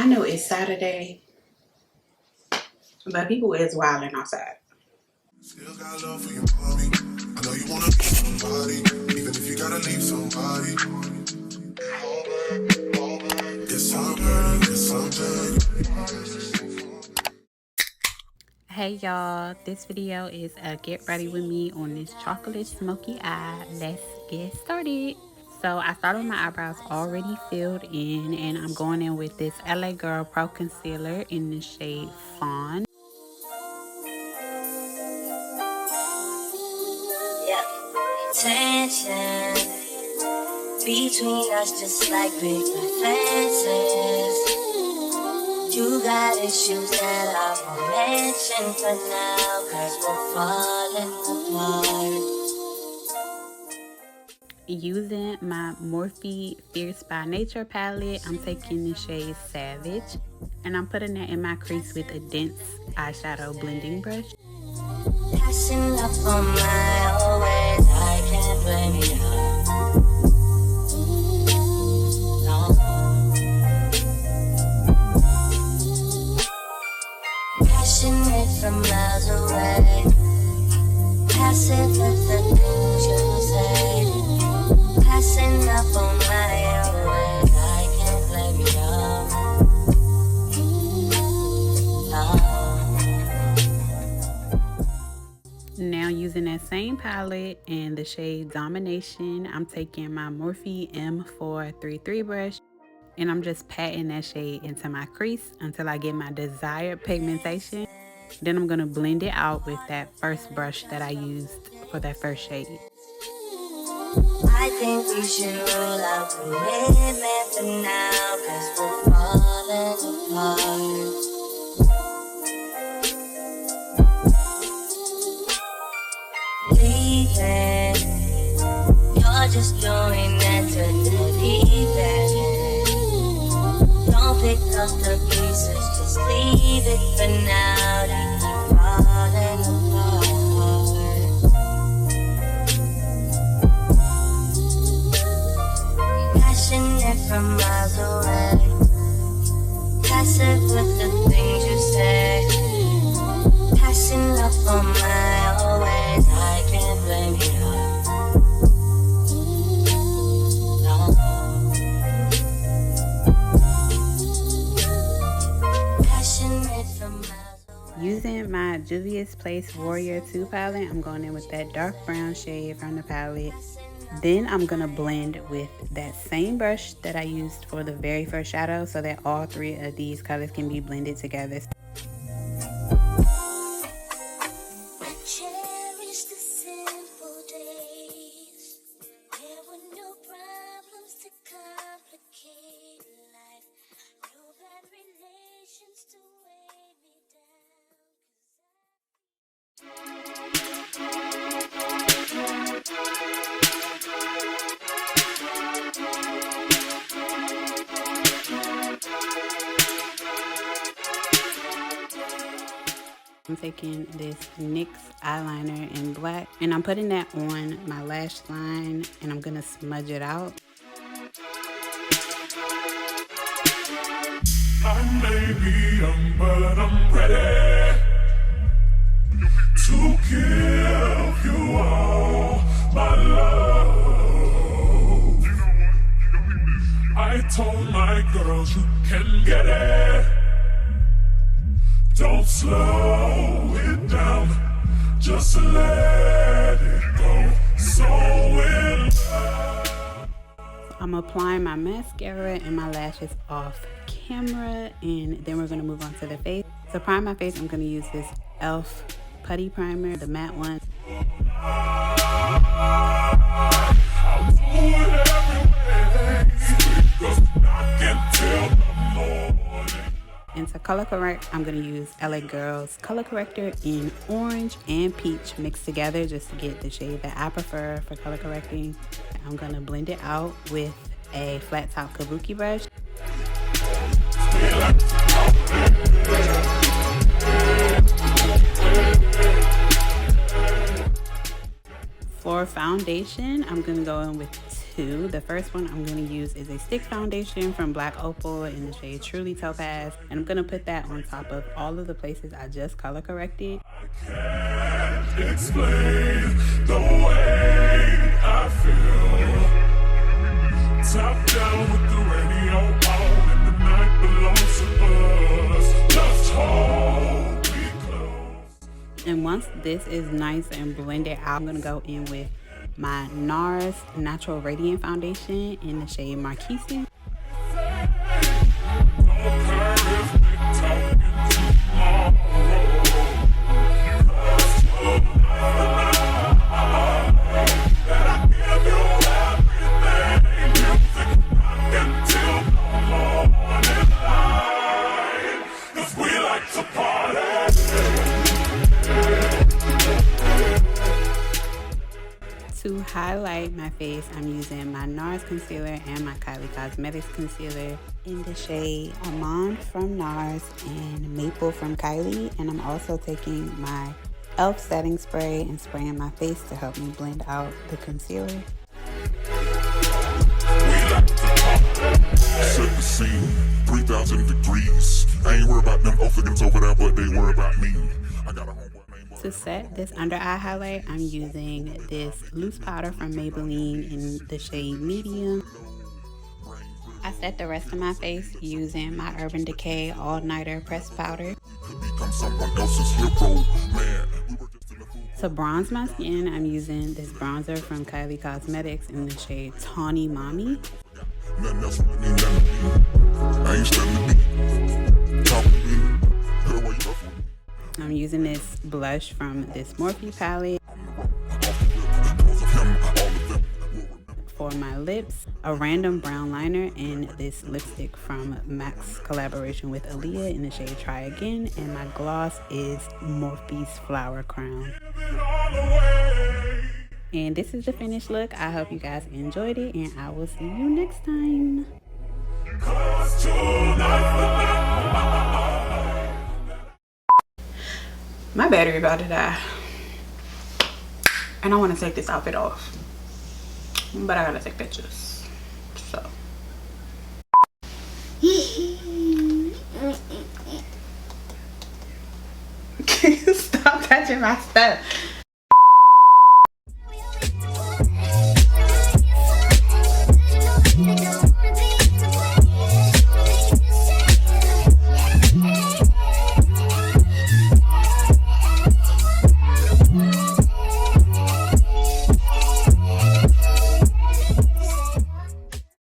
I know it's Saturday, but people is wilding outside. Still got love for your mommy. I know you wanna be somebody, even if you gotta leave somebody. It's something, it's something. Hey y'all, this video is a get ready with me on this chocolate smoky eye. Let's get started. So I started with my eyebrows already filled in, and I'm going in with this LA Girl Pro Concealer in the shade FAWN. Tension between us, just like big fences. You got issues that I won't mention for now, 'cause we're falling apart. Using my Morphe Fierce by Nature palette, I'm taking the shade Savage, and I'm putting that in my crease with a dense eyeshadow blending brush. Passing up on my always, I can't blame you. No. Passionate from miles away, passive with the things you say. Passing up on my always, I can't blame you. Now using that same palette and the shade Domination, I'm taking my Morphe M433 brush, and I'm just patting that shade into my crease until I get my desired pigmentation. Then I'm going to blend it out with that first brush that I used for that first shade. I think we should roll out the limit for now, 'cause we're falling apart. Leaving, you're just doing that to delete it. Don't pick up the pieces, just leave it for now. They keep falling apart. Passionate from miles away, passive with the things you say. Passing up on my always, I can't blame you. No. Passionate from miles away. Using my Juvia's Place Warrior 2 palette, I'm going in with that dark brown shade from the palette. Then I'm going to blend with that same brush that I used for the very first shadow, so that all three of these colors can be blended together. I'm taking this NYX eyeliner in black, and I'm putting that on my lash line, and I'm gonna smudge it out. I may be young, but I'm ready to give you all my love. I told my girls you can get it. Don't slow it down, just let it go. So in love. I'm applying my mascara and my lashes off camera, and then we're going to move on to the face. To prime my face, I'm going to use this e.l.f. Putty primer, the matte one. I'll do it every way, 'cause I can tell the morning. And to color correct, I'm going to use LA Girl's color corrector in orange and peach mixed together, just to get the shade that I prefer for color correcting. I'm going to blend it out with a flat top kabuki brush. For foundation, I'm going to go in with two. The first one I'm going to use is a stick foundation from Black Opal in the shade Truly Topaz, and I'm going to put that on top of all of the places I just color corrected. Can't explain the way I feel. Top down with the radio on, and the night belongs to us. Just hold me close. And once this is nice and blended out, I'm going to go in with my NARS Natural Radiant Foundation in the shade Marquises. To highlight my face, I'm using my NARS concealer and my Kylie Cosmetics concealer in the shade Amande from NARS and Maple from Kylie. And I'm also taking my e.l.f. setting spray and spraying my face to help me blend out the concealer. Set the scene, 3,000 degrees. I ain't worried about them Ophigans over there, but they worry about me. I got a homeboy. To set this under eye highlight, I'm using this loose powder from Maybelline in the shade Medium. I set the rest of my face using my Urban Decay All Nighter Pressed Powder. To bronze my skin, I'm using this bronzer from Kylie Cosmetics in the shade Tawny Mami. I'm using this blush from this Morphe palette. For my lips, a random brown liner and this lipstick from MAC's collaboration with Aaliyah in the shade Try Again. And my gloss is Morphe's Flower Crown. And this is the finished look. I hope you guys enjoyed it, and I will see you next time. My battery about to die, and I want to take this outfit off, but I gotta take pictures, so. Stop touching my stuff.